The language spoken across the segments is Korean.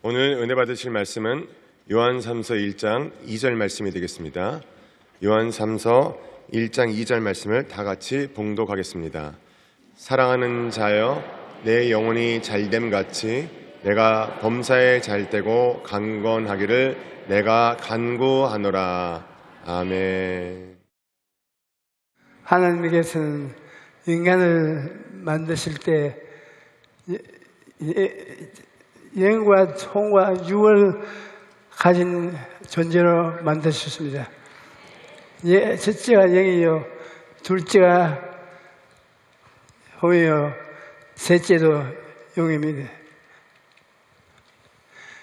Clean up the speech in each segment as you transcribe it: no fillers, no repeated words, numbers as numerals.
오늘 은혜 받으실 말씀은 요한3서 1장 2절 말씀이 되겠습니다. 요한3서 1장 2절 말씀을 다 같이 봉독하겠습니다. 사랑하는 자여, 내 영혼이 잘됨 같이 내가 범사에 잘되고 강건하기를 내가 간구하노라. 아멘. 하나님께서는 인간을 만드실 때 영과 혼과 육을 가진 존재로 만드셨습니다. 첫째가 영이요, 둘째가 혼이요, 셋째도 영입니다.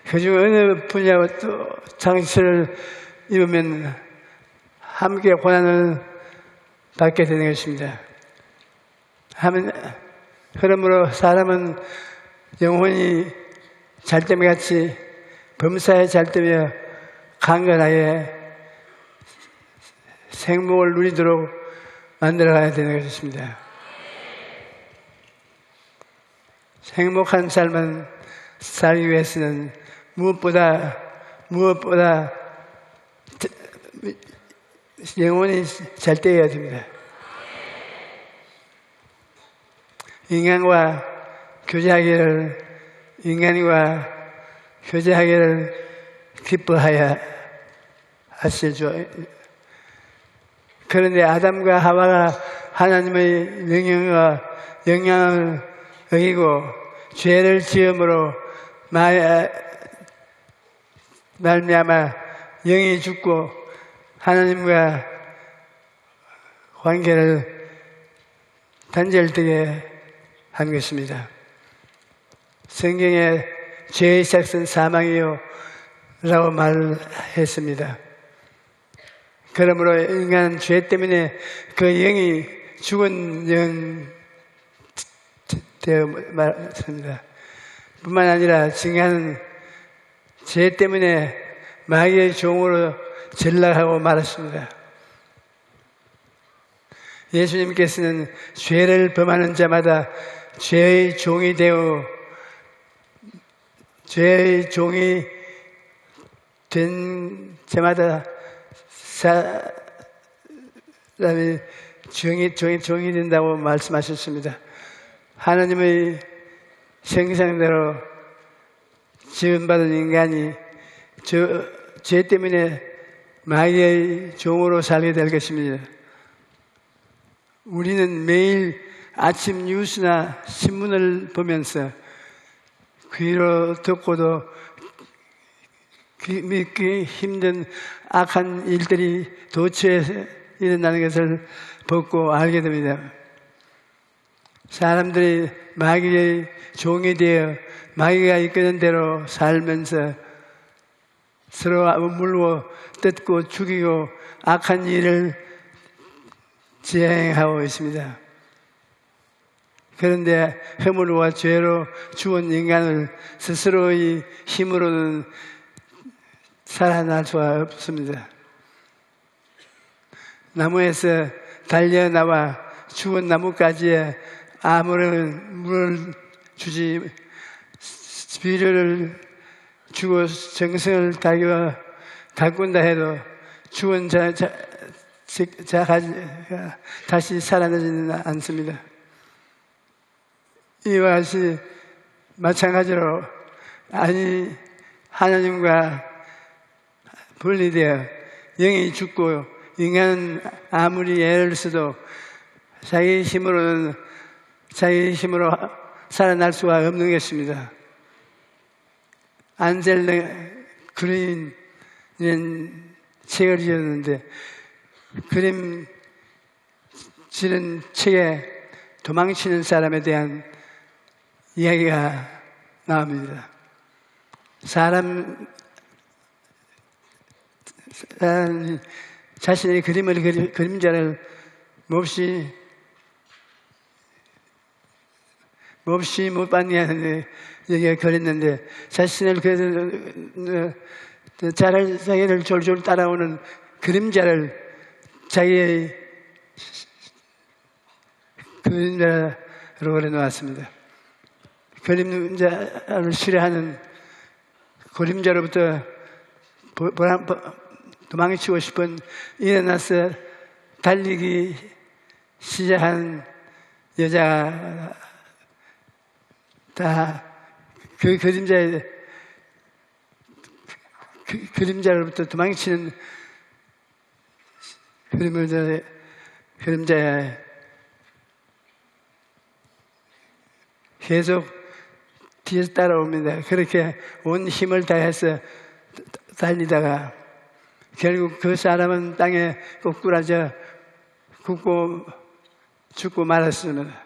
그중 어느 분야와 또 장치를 입으면 함께 고난을 받게 되는 것입니다. 그러므로 사람은 영혼이 잘됨 같이 범사에 잘되며 강건하게 생목을 누리도록 만들어가야 되는 것입니다. 행복한 삶을 살기 위해서는 무엇보다 영혼이 잘되어야 됩니다. 인간과 교제하기를 기뻐하여 하시죠. 그런데 아담과 하와가 하나님의 영향을 어기고 죄를 지음으로 말미암아 영이 죽고 하나님과 관계를 단절되게 한 것입니다. 성경에 죄의 시작은 사망이요 라고 말했습니다. 그러므로 인간은 죄 때문에 그 영이 죽은 영 되어 말했습니다. 뿐만 아니라 인간은 죄 때문에 마귀의 종으로 전락하고 말았습니다. 예수님께서는 죄를 범하는 자마다 죄의 종이 되어 죄의 종이 된 자마다 사람이 종이 된다고 말씀하셨습니다. 하나님의 형상대로 지음받은 인간이 죄 때문에 마귀의 종으로 살게 될 것입니다. 우리는 매일 아침 뉴스나 신문을 보면서 귀로 듣고도 믿기 힘든 악한 일들이 도처에서 일어나는 것을 보고 알게 됩니다. 사람들이 마귀의 종이 되어 마귀가 이끄는 대로 살면서 서로 물고 뜯고 죽이고 악한 일을 지행하고 있습니다. 그런데 허물과 죄로 죽은 인간을 스스로의 힘으로는 살아날 수가 없습니다. 나무에서 달려나와 죽은 나무까지에 아무런 물을 주지 비료를 주고 정성을 가꾼다 해도 죽은 자가 다시 살아나지는 않습니다. 이와 같이 마찬가지로 하나님과 분리되어 영이 죽고 인간은 아무리 애를 써도 자기 힘으로 살아날 수가 없는 것입니다. 안젤레 그린이라는 책을 지었는데 그림 지는 책에 도망치는 사람에 대한 이야기가 나옵니다. 사람이 자신의 그림자를 몹시 못 받냐는데 여기에 그랬는데 자신을 자기를 졸졸 따라오는 그림자를 자기의 그림자로 그려놓았습니다. 그림자를 싫어하는 그림자로부터 도망치고 싶은 일어나서 달리기 시작한 여자가 다 그 그림자로부터 도망치는 그림자에 계속 뒤에서 따라옵니다. 그렇게 온 힘을 다해서 달리다가 결국 그 사람은 땅에 꼬꾸라져 굽고 죽고 말았습니다.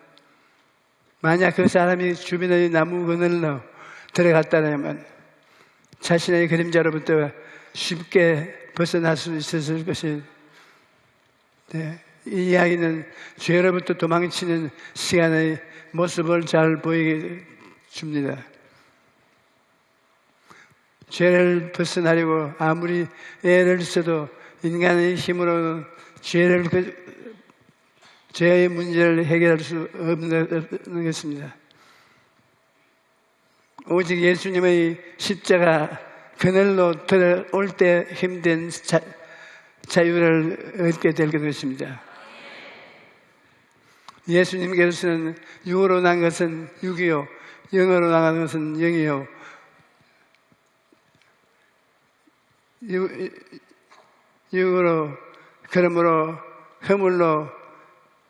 만약 그 사람이 주변의 나무 그늘로 들어갔다면 자신의 그림자로부터 쉽게 벗어날 수 있었을 것이, 이 이야기는 죄로부터 도망치는 시간의 모습을 잘 보이게 줍니다. 죄를 벗어나려고 아무리 애를 써도 인간의 힘으로는 죄의 문제를 해결할 수 없는 것입니다. 오직 예수님의 십자가 그늘로 들어올 때 힘든 자유를 얻게 될 것입니다. 예수님께서는 육으로 난 것은 육이요, 영으로 나간 것은 영이요. 육으로, 그러므로 허물로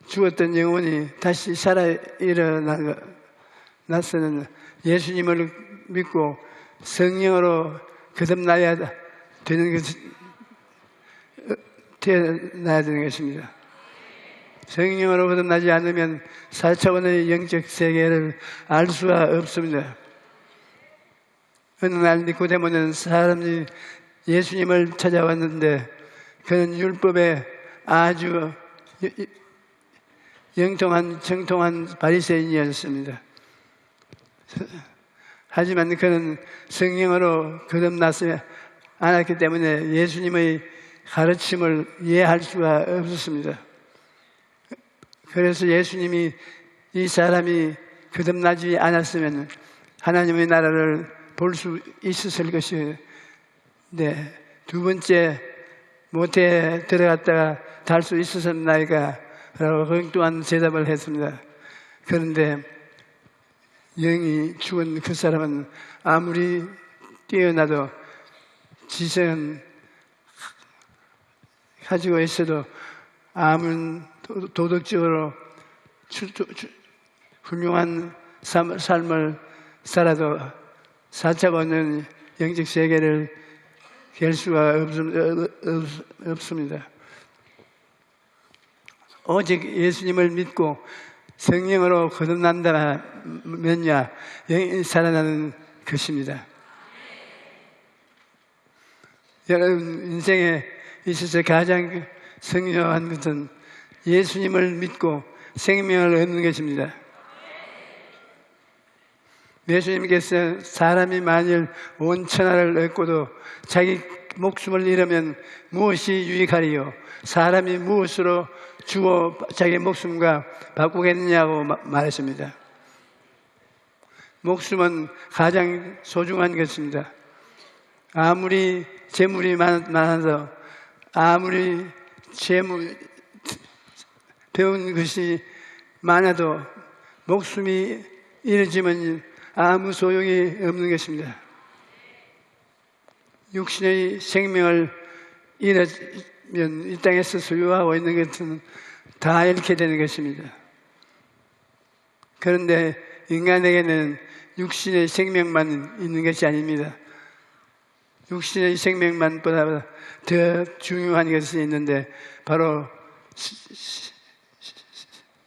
죽었던 영혼이 다시 살아 일어나서는 예수님을 믿고 성령으로 거듭나야 되는 것입니다. 성령으로 거듭나지 않으면 4차원의 영적 세계를 알 수가 없습니다. 어느 날 니코데모는 사람이 예수님을 찾아왔는데 그는 율법에 아주 정통한 바리새인이었습니다. 하지만 그는 성령으로 거듭나지 않았기 때문에 예수님의 가르침을 이해할 수가 없었습니다. 그래서 예수님이 이 사람이 거듭나지 않았으면 하나님의 나라를 볼 수 있었을 것이에요. 두 번째 모태에 들어갔다가 달 수 있었나이까? 라고 엉뚱한 대답을 했습니다. 그런데 영이 죽은 그 사람은 아무리 뛰어나도 지성은 가지고 있어도 아무리 도덕적으로 훌륭한 삶을 살아도 4차원의 영적 세계를 깰 수가 없습니다. 오직 예수님을 믿고 성령으로 거듭난다면야 영이 살아나는 것입니다. 여러분 인생에 있어서 가장 중요한 것은 예수님을 믿고 생명을 얻는 것입니다. 예수님께서 사람이 만일 온 천하를 얻고도 자기 목숨을 잃으면 무엇이 유익하리요? 사람이 무엇으로 주어 자기 목숨과 바꾸겠느냐고 말했습니다. 목숨은 가장 소중한 것입니다. 아무리 재물이 많아도 아무리 배운 것이 많아도 목숨이 잃어지면 아무 소용이 없는 것입니다. 육신의 생명을 잃으면 이 땅에서 소유하고 있는 것은 다 잃게 되는 것입니다. 그런데 인간에게는 육신의 생명만 있는 것이 아닙니다. 육신의 생명만보다 더 중요한 것이 있는데 바로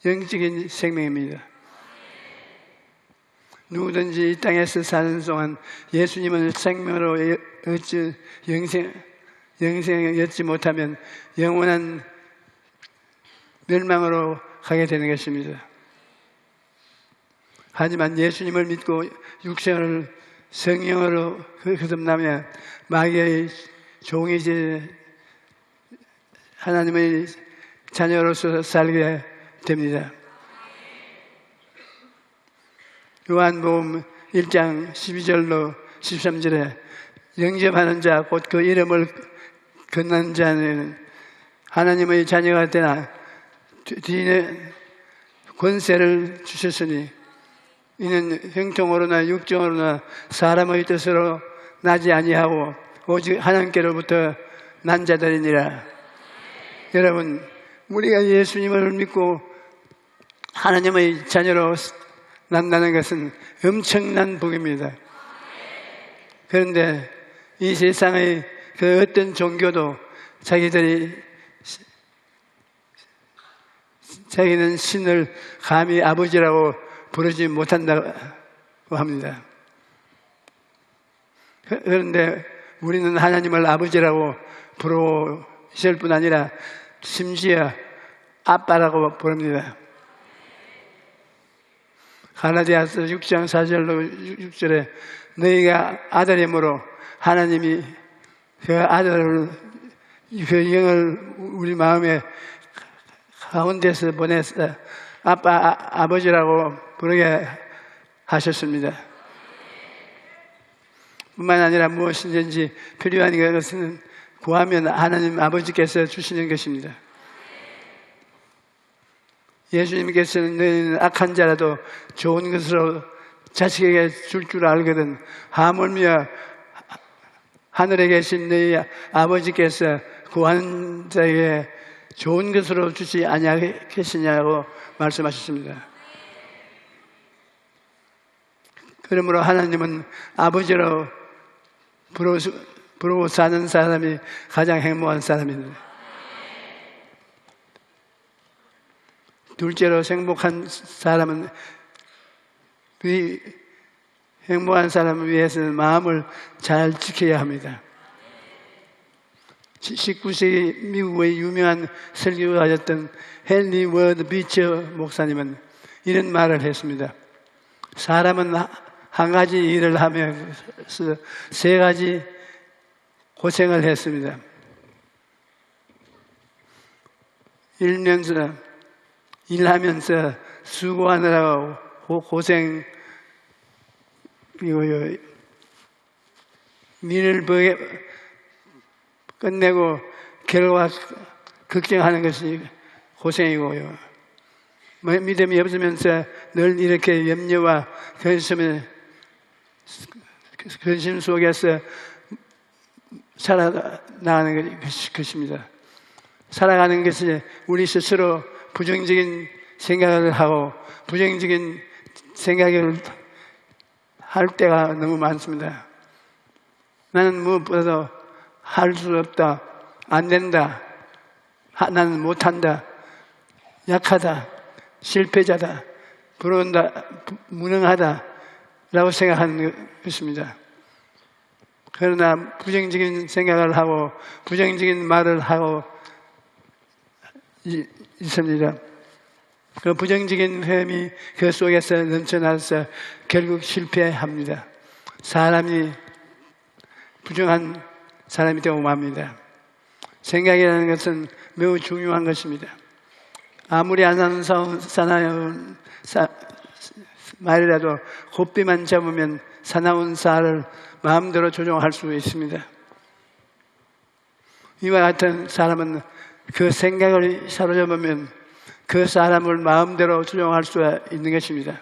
영적인 생명입니다. 누구든지 이 땅에서 사는 동안 예수님을 생명으로 얻지 영생을 얻지 못하면 영원한 멸망으로 가게 되는 것입니다. 하지만 예수님을 믿고 육생을 성령으로 거듭나면 마귀의 종이지 하나님의 자녀로서 살게 됩니다. 요한복음 1장 12절로 13절에 영접하는 자 곧 그 이름을 건넌 자는 하나님의 자녀가 되나 뒤에 권세를 주셨으니 이는 형통으로나 육정으로나 사람의 뜻으로 나지 아니하고 오직 하나님께로부터 난 자들이니라. 여러분, 우리가 예수님을 믿고 하나님의 자녀로 난다는 것은 엄청난 복입니다. 그런데 이 세상의 그 어떤 종교도 자기는 신을 감히 아버지라고 부르지 못한다고 합니다. 그런데 우리는 하나님을 아버지라고 부르실 뿐 아니라 심지어 아빠라고 부릅니다. 갈라디아서 6장 4절로 6절에 너희가 아들이므로 하나님이 그 아들을 그 영을 우리 마음에 가운데서 보내서 아버지라고 부르게 하셨습니다. 뿐만 아니라 무엇이든지 필요한 것은 구하면 하나님 아버지께서 주시는 것입니다. 예수님께서는 너희는 악한 자라도 좋은 것으로 자식에게 줄 줄 알거든 하물며 하늘에 계신 너희 아버지께서 구하는 자에게 좋은 것으로 주지 아니하겠느냐고 말씀하셨습니다. 그러므로 하나님은 아버지로 부르고 사는 사람이 가장 행복한 사람입니다. 둘째로 행복한 사람은 행복한 사람을 위해서는 마음을 잘 지켜야 합니다. 19세기 미국의 유명한 설교가였던 헨리 워드 비처 목사님은 이런 말을 했습니다. 사람은 한 가지 일을 하면서 세 가지 고생을 했습니다. 일하면서 수고하느라고 고생, 이거요. 일을 끝내고 결과 걱정하는 것이 고생이고요. 믿음이 없으면서 늘 이렇게 염려와 근심 속에서 살아나가는 것입니다. 살아가는 것이 우리 스스로 부정적인 생각을 하고 부정적인 생각을 할 때가 너무 많습니다. 나는 무엇보다도 할 수 없다, 안 된다, 나는 못한다, 약하다, 실패자다, 부러운다, 무능하다 라고 생각하는 것입니다. 그러나 부정적인 생각을 하고 부정적인 말을 하고 있습니다. 그 부정적인 흐름이 그 속에서 넘쳐나서 결국 실패합니다. 사람이 부정한 사람이 되고 맙니다. 생각이라는 것은 매우 중요한 것입니다. 아무리 사나운 말이라도 곱비만 잡으면 사나운 쌀을 마음대로 조종할 수 있습니다. 이와 같은 사람은 그 생각을 사로잡으면 그 사람을 마음대로 조종할 수 있는 것입니다.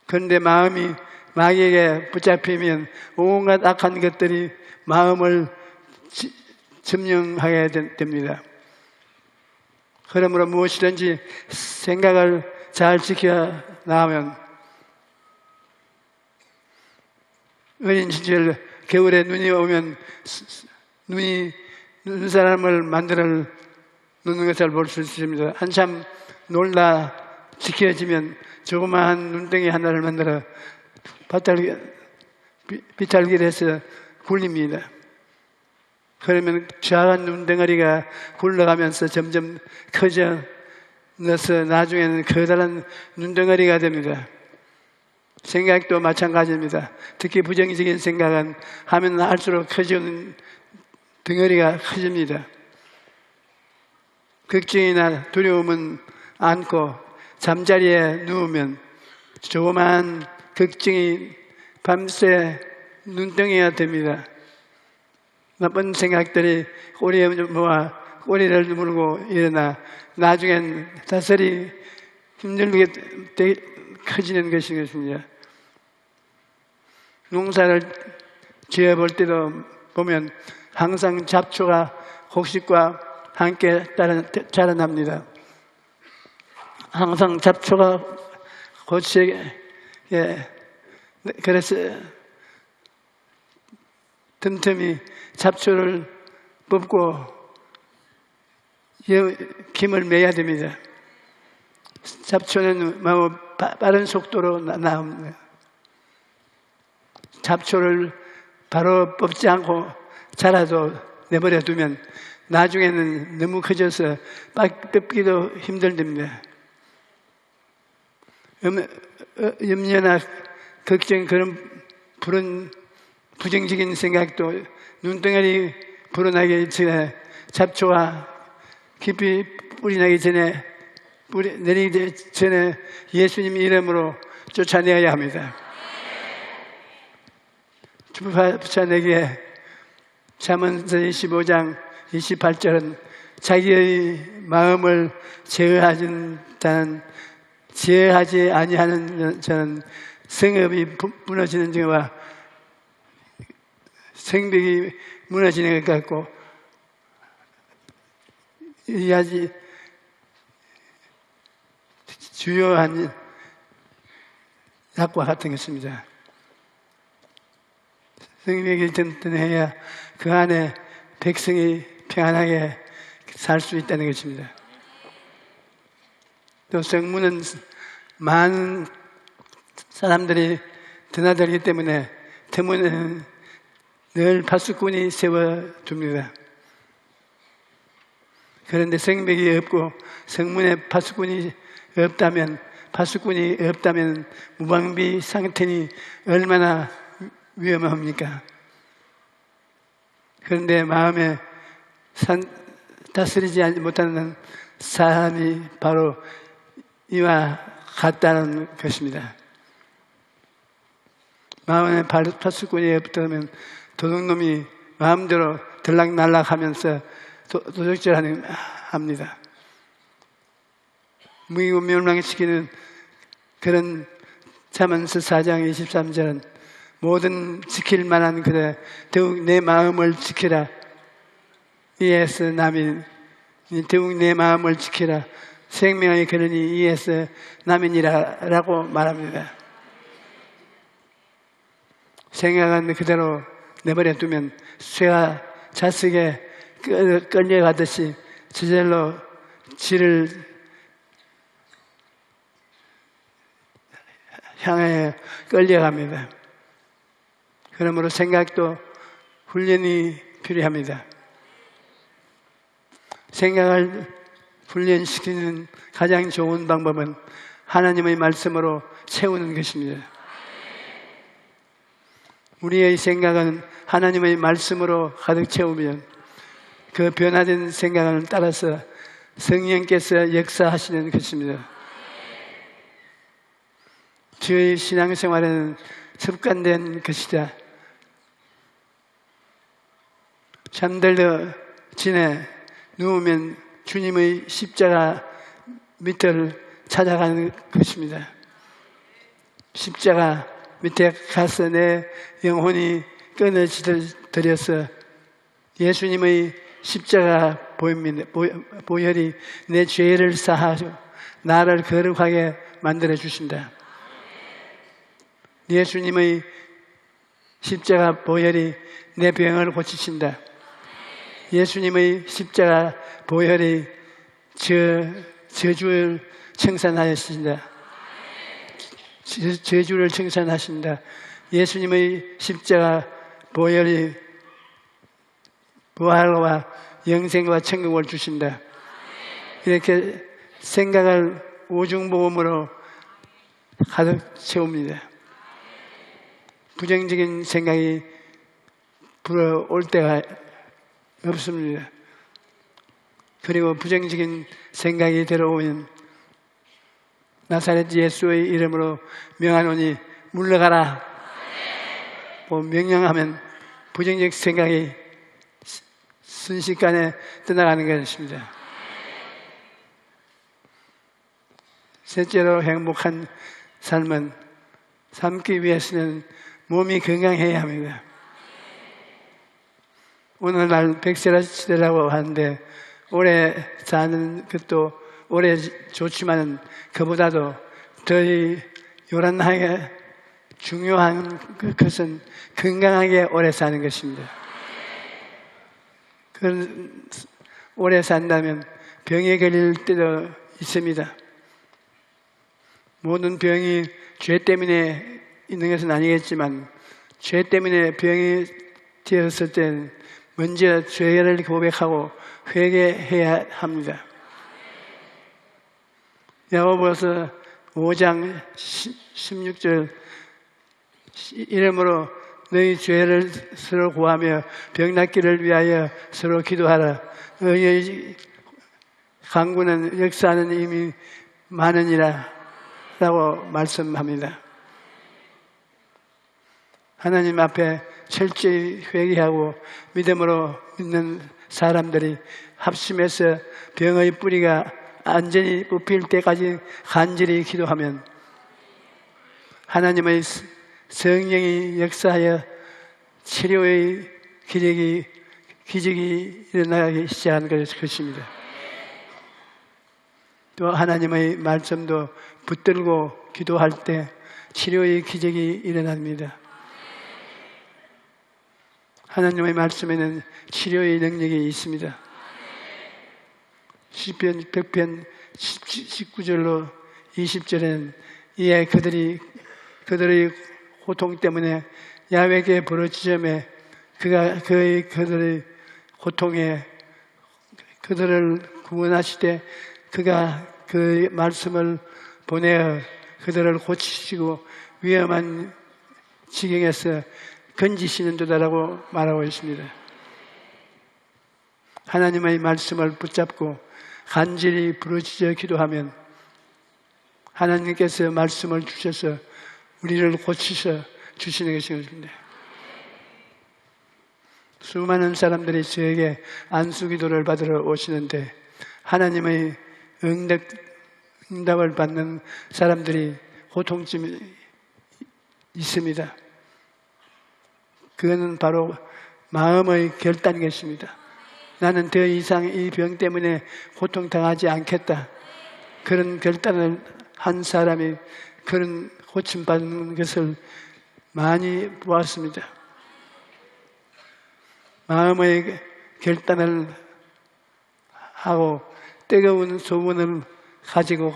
그런데 마음이 마귀에게 붙잡히면 온갖 악한 것들이 마음을 점령하게 됩니다. 그러므로 무엇이든지 생각을 잘 지켜 나가면 어린 시절 겨울에 눈이 오면 눈사람을 만들어 놓는 것을 볼 수 있습니다. 한참 놀다 지켜지면 조그마한 눈덩이 하나를 만들어 비탈길에서 굴립니다. 그러면 작은 눈덩어리가 굴러가면서 점점 커져서 나중에는 커다란 눈덩어리가 됩니다. 생각도 마찬가지입니다. 특히 부정적인 생각은 하면 할수록 커지는 덩어리가 커집니다. 걱정이나 두려움은 않고 잠자리에 누우면 조그마한 걱정이 밤새 눈덩이가 됩니다. 나쁜 생각들이 꼬리에 모아 꼬리를 물고 일어나 나중엔 다스리 힘들게 커지는 것이거든요. 농사를 지어볼 때도 보면 항상 잡초가 곡식과 함께 자라납니다. 항상 잡초가 곡식에, 그래서 틈틈이 잡초를 뽑고 김을 매야 됩니다. 잡초는 빠른 속도로 나옵니다. 잡초를 바로 뽑지 않고 자라도 내버려 두면 나중에는 너무 커져서 뽑기도 힘들답니다. 염려나 걱정, 그런 부정적인 생각도 눈덩어리 불어나기 전에, 잡초가 깊이 뿌리 나기 전에, 내리기 전에 예수님 이름으로 쫓아내어야 합니다. 쫓아내기에 잠언서 25장 28절은 자기의 마음을 제어하지 아니하는 자는 성읍이 무너지는 것과 성벽이 무너지는 것 같고, 이 아주 주요한 약과 같은 것입니다. 성벽이 튼튼해야 그 안에 백성이 평안하게 살 수 있다는 것입니다. 또 성문은 많은 사람들이 드나들기 때문에 터무는 늘 파수꾼이 세워둡니다. 그런데 성벽이 없고 성문에 파수꾼이 없다면 무방비 상태니 얼마나 위험합니까? 그런데 마음에 다스리지 못하는 사람이 바로 이와 같다는 것입니다. 마음에 파수꾼이 없다면 도둑놈이 마음대로 들락날락하면서 도적질하는 합니다. 무기고 멸망시키는 그런 잠언서 4장 23절은 모든 지킬 만한 그래 더욱 내 마음을 지키라. 이에서 남인 더욱 내 마음을 지키라. 생명의 근원이 이에서 남이니라 라고 말합니다. 생각은 그대로 내버려 두면 쇠가 자석에 끌려가듯이 저절로 질을 향해 끌려갑니다. 그러므로 생각도 훈련이 필요합니다. 생각을 훈련시키는 가장 좋은 방법은 하나님의 말씀으로 채우는 것입니다. 우리의 생각은 하나님의 말씀으로 가득 채우면 그 변화된 생각을 따라서 성령께서 역사하시는 것입니다. 저의 신앙생활에는 습관된 것이다. 잠들어 지내 누우면 주님의 십자가 밑을 찾아가는 것입니다. 십자가 밑에 가서 내 영혼이 끊어지더려서 예수님의 십자가 보혈이 내 죄를 사하고 나를 거룩하게 만들어 주신다. 예수님의 십자가 보혈이 내 병을 고치신다. 예수님의 십자가 보혈이 저주를 청산하신다. 저주를 청산하신다. 예수님의 십자가 보혈이 부활과 영생과 천국을 주신다. 이렇게 생각을 오중보험으로 가득 채웁니다. 부정적인 생각이 불어올 때가 없습니다. 그리고 부정적인 생각이 들어오면 나사렛 예수의 이름으로 명하노니 물러가라. 명령하면 부정적 생각이 순식간에 떠나가는 것입니다. 셋째로 행복한 삶은 삶기 위해서는 몸이 건강해야 합니다. 오늘날 백세라 시대라고 하는데 오래 사는 것도 오래 좋지만 그보다도 더 요란하게 중요한 것은 건강하게 오래 사는 것입니다. 오래 산다면 병에 걸릴 때도 있습니다. 모든 병이 죄 때문에 있는 것은 아니겠지만 죄 때문에 병이 되었을 때는 먼저 죄를 고백하고 회개해야 합니다. 야고보서 5장 16절 이러므로 너희 죄를 서로 구하며 병 낫기를 위하여 서로 기도하라. 너희의 강구는 역사하는 힘이 많으니라 라고 말씀합니다. 하나님 앞에 철저히 회개하고 믿음으로 믿는 사람들이 합심해서 병의 뿌리가 완전히 뽑힐 때까지 간절히 기도하면 하나님의 성령이 역사하여 치료의 기적이 일어나기 시작하는 것입니다. 또 하나님의 말씀도 붙들고 기도할 때 치료의 기적이 일어납니다. 하나님의 말씀에는 치료의 능력이 있습니다. 시편 100편 19절로 20절에는 이에 그들의 고통 때문에 야훼께 부르짖으며 그가 그들의 고통에 그들을 구원하시되 그가 그 말씀을 보내어 그들을 고치시고 위험한 지경에서 건지시는 도다라고 말하고 있습니다. 하나님의 말씀을 붙잡고 간절히 부르짖어 기도하면 하나님께서 말씀을 주셔서 우리를 고치셔 주시는 것입니다. 수많은 사람들이 저에게 안수기도를 받으러 오시는데 하나님의 응답을 받는 사람들이 고통쯤이 있습니다. 그거는 바로 마음의 결단인 것입니다. 나는 더 이상 이 병 때문에 고통당하지 않겠다. 그런 결단을 한 사람이 그런 고침받는 것을 많이 보았습니다. 마음의 결단을 하고 뜨거운 소원을 가지고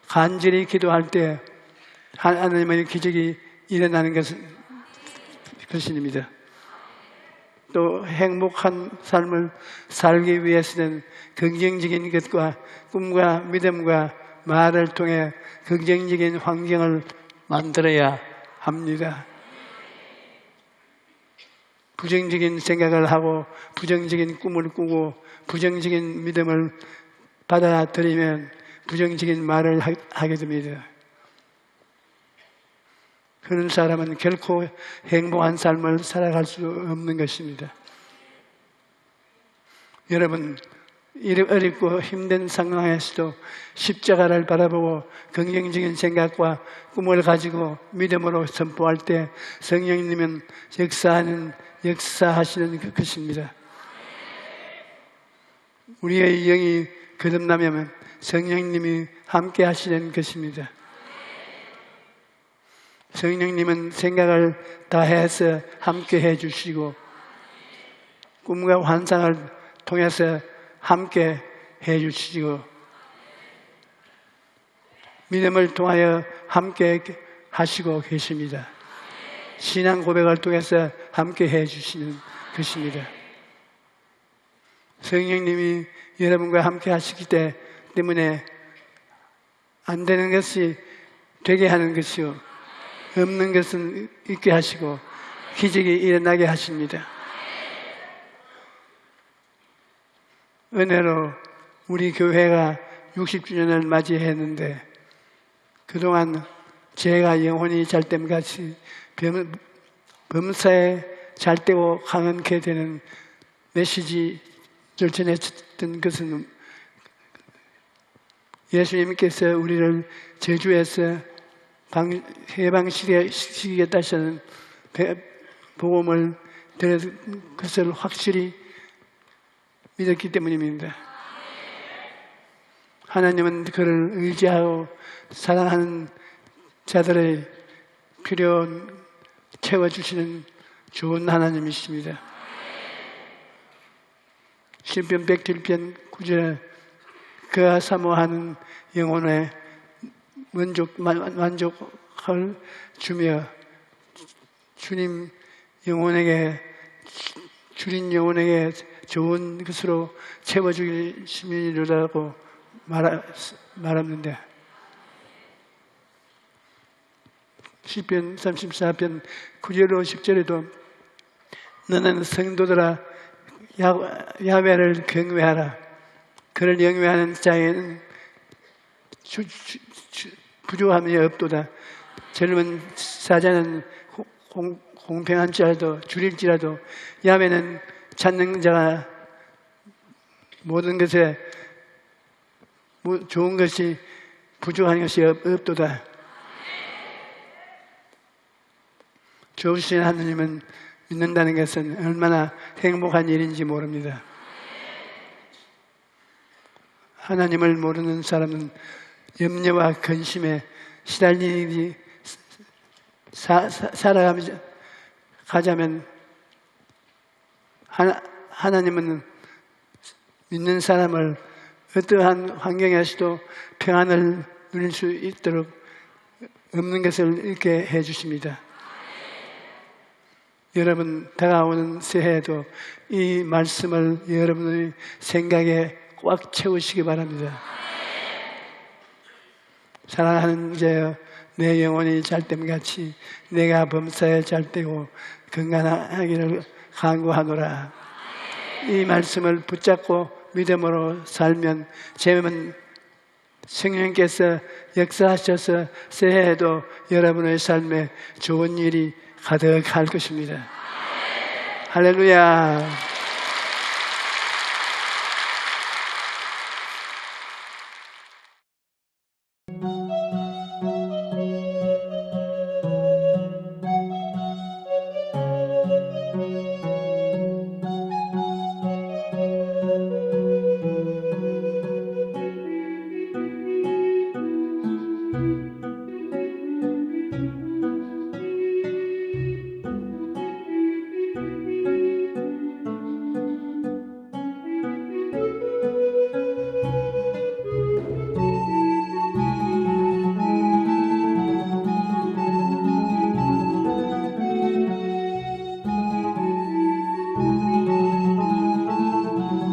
간절히 기도할 때 하나님의 기적이 일어나는 것입니다. 또 행복한 삶을 살기 위해서는 긍정적인 것과 꿈과 믿음과 말을 통해 긍정적인 환경을 만들어야 합니다. 부정적인 생각을 하고 부정적인 꿈을 꾸고 부정적인 믿음을 받아들이면 부정적인 말을 하게 됩니다. 그런 사람은 결코 행복한 삶을 살아갈 수 없는 것입니다. 여러분, 어렵고 힘든 상황에서도 십자가를 바라보고 긍정적인 생각과 꿈을 가지고 믿음으로 선포할 때 성령님은 역사하시는 것입니다. 우리의 영이 거듭나면 성령님이 함께 하시는 것입니다. 성령님은 생각을 다해서 함께 해주시고 꿈과 환상을 통해서 함께 해주시고 믿음을 통하여 함께 하시고 계십니다. 신앙 고백을 통해서 함께 해주시는 것입니다. 성령님이 여러분과 함께 하시기 때문에 안 되는 것이 되게 하는 것이요 없는 것은 있게 하시고 기적이 일어나게 하십니다. 은혜로 우리 교회가 60주년을 맞이했는데 그동안 제가 영혼이 잘 땜같이 범사에 잘되고 강하게 되는 메시지를 전했던 것은 예수님께서 우리를 저주에서 해방시키겠다시는 복음을 들은 것을 확실히 믿었기 때문입니다. 하나님은 그를 의지하고 사랑하는 자들의 필요를 채워주시는 좋은 하나님이십니다. 시편 107편 9절에 그가 사모하는 영혼에 만족을 주며 주님 영혼에게 좋은 것으로 채워주시리라고 말합니다. 시편 34편 9절로 10절에도 너는 성도들아 야훼를 경외하라. 그를 영위하는 자에는 부조함이 없도다. 젊은 사자는 공평한 자라도 줄일지라도 야훼는 찾는 자가 모든 것에 좋은 것이 부족한 것이 없도다. 좋으신 하나님은 믿는다는 것은 얼마나 행복한 일인지 모릅니다. 하나님을 모르는 사람은 염려와 근심에 시달리니 살아가자면 하나님은 믿는 사람을 어떠한 환경에서도 평안을 누릴 수 있도록 없는 것을 잃게 해주십니다. 여러분 다가오는 새해에도 이 말씀을 여러분의 생각에 꽉 채우시기 바랍니다. 사랑하는 자여, 내 영혼이 잘됨 같이 내가 범사에 잘되고 건강하기를 간구하노라. 이 말씀을 붙잡고 믿음으로 살면 제면 성령께서 역사하셔서 새해에도 여러분의 삶에 좋은 일이 가득할 것입니다. 할렐루야.